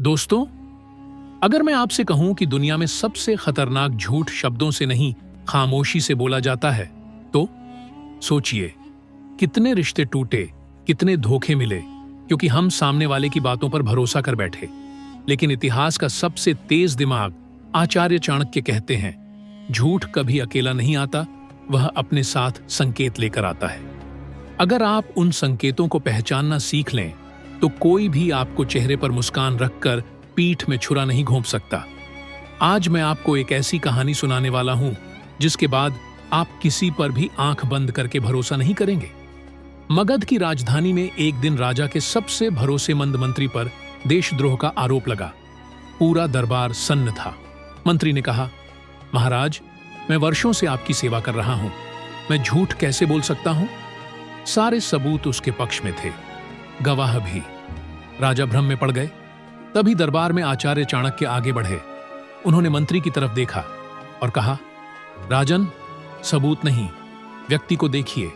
दोस्तों, अगर मैं आपसे कहूं कि दुनिया में सबसे खतरनाक झूठ शब्दों से नहीं, खामोशी से बोला जाता है, तो सोचिए कितने रिश्ते टूटे, कितने धोखे मिले क्योंकि हम सामने वाले की बातों पर भरोसा कर बैठे। लेकिन इतिहास का सबसे तेज दिमाग आचार्य चाणक्य कहते हैं, झूठ कभी अकेला नहीं आता, वह अपने साथ संकेत लेकर आता है। अगर आप उन संकेतों को पहचानना सीख लें तो कोई भी आपको चेहरे पर मुस्कान रखकर पीठ में छुरा नहीं घोंप सकता। आज मैं आपको एक ऐसी कहानी सुनाने वाला हूं जिसके बाद आप किसी पर भी आंख बंद करके भरोसा नहीं करेंगे। मगध की राजधानी में एक दिन राजा के सबसे भरोसेमंद मंत्री पर देशद्रोह का आरोप लगा। पूरा दरबार सन्न था। मंत्री ने कहा, महाराज, मैं वर्षों से आपकी सेवा कर रहा हूं, मैं झूठ कैसे बोल सकता हूं? सारे सबूत उसके पक्ष में थे, गवाह भी। राजा भ्रम में पड़ गए। तभी दरबार में आचार्य चाणक्य आगे बढ़े। उन्होंने मंत्री की तरफ देखा और कहा, राजन, सबूत नहीं, व्यक्ति को देखिए।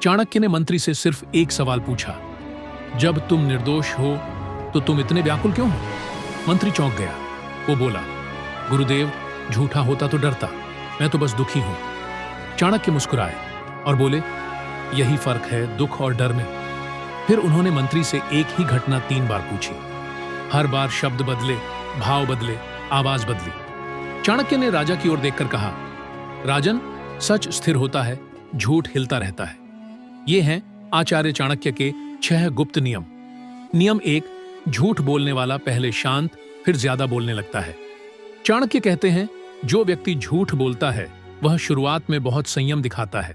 चाणक्य ने मंत्री से सिर्फ एक सवाल पूछा, जब तुम निर्दोष हो तो तुम इतने व्याकुल क्यों हो? मंत्री चौंक गया। वो बोला, गुरुदेव, झूठा होता तो डरता, मैं तो बस दुखी हूं। चाणक्य मुस्कुराए और बोले, यही फर्क है दुख और डर में। फिर उन्होंने मंत्री से एक ही घटना 3 बार पूछी। हर बार शब्द बदले, भाव बदले, आवाज बदली। चाणक्य ने राजा की ओर देखकर कहा, राजन, सच स्थिर होता है, झूठ हिलता रहता है। ये हैं आचार्य चाणक्य के 6 गुप्त नियम। नियम 1, झूठ बोलने वाला पहले शांत फिर ज्यादा बोलने लगता है। चाणक्य कहते हैं, जो व्यक्ति झूठ बोलता है वह शुरुआत में बहुत संयम दिखाता है,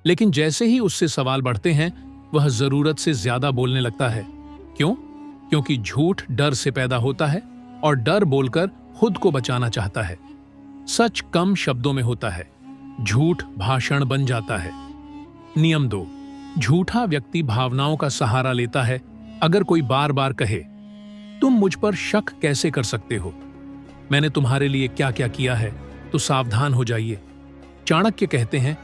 लेकिन जैसे ही उससे सवाल बढ़ते हैं वह जरूरत से ज्यादा बोलने लगता है। क्यों? क्योंकि झूठ डर से पैदा होता है और डर बोलकर खुद को बचाना चाहता है। सच कम शब्दों में होता है, झूठ भाषण बन जाता है। नियम 2, झूठा व्यक्ति भावनाओं का सहारा लेता है। अगर कोई बार बार कहे, तुम मुझ पर शक कैसे कर सकते हो, मैंने तुम्हारे लिए क्या क्या किया है, तो सावधान हो जाइए। चाणक्य कहते हैं,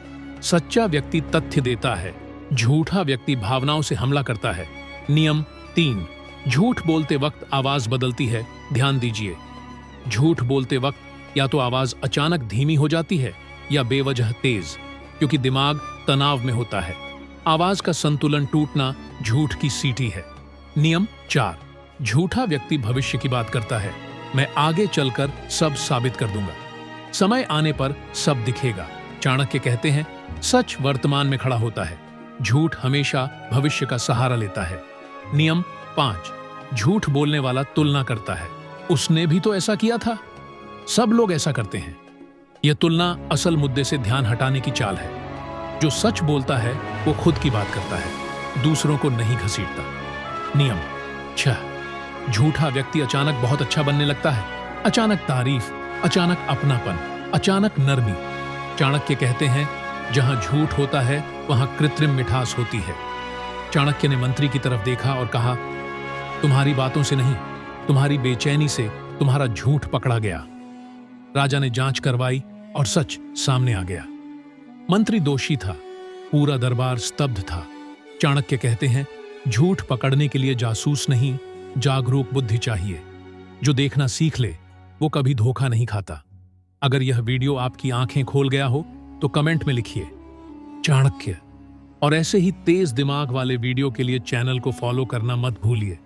सच्चा व्यक्ति तथ्य देता है, झूठा व्यक्ति भावनाओं से हमला करता है। नियम 3, झूठ बोलते वक्त आवाज बदलती है, ध्यान दीजिए। झूठ बोलते वक्त या तो आवाज अचानक धीमी हो जाती है या बेवजह तेज, क्योंकि दिमाग तनाव में होता है। आवाज का संतुलन टूटना झूठ की सीटी है। नियम 4, झूठा व्यक्ति भविष्य की बात करता है, मैं आगे चलकर सब साबित कर दूंगा, समय आने पर सब दिखेगा। चाणक्य कहते हैं, सच वर्तमान में खड़ा होता है, झूठ हमेशा भविष्य का सहारा लेता है। नियम 5, झूठ बोलने वाला तुलना करता है, उसने भी तो ऐसा किया था, सब लोग ऐसा करते हैं। यह तुलना असल मुद्दे से ध्यान हटाने की चाल है। जो सच बोलता है वो खुद की बात करता है, दूसरों को नहीं घसीटता। नियम 6, झूठा व्यक्ति अचानक बहुत अच्छा बनने लगता है, अचानक तारीफ, अचानक अपनापन, अचानक नरमी। चाणक्य कहते हैं, जहां झूठ होता है वहां कृत्रिम मिठास होती है। चाणक्य ने मंत्री की तरफ देखा और कहा, तुम्हारी बातों से नहीं, तुम्हारी बेचैनी से तुम्हारा झूठ पकड़ा गया। राजा ने जांच करवाई और सच सामने आ गया। मंत्री दोषी था, पूरा दरबार स्तब्ध था। चाणक्य कहते हैं, झूठ पकड़ने के लिए जासूस नहीं, जागरूक बुद्धि चाहिए। जो देखना सीख ले वो कभी धोखा नहीं खाता। अगर यह वीडियो आपकी आंखें खोल गया हो तो कमेंट में लिखिए चाणक्य। और ऐसे ही तेज दिमाग वाले वीडियो के लिए चैनल को फॉलो करना मत भूलिए।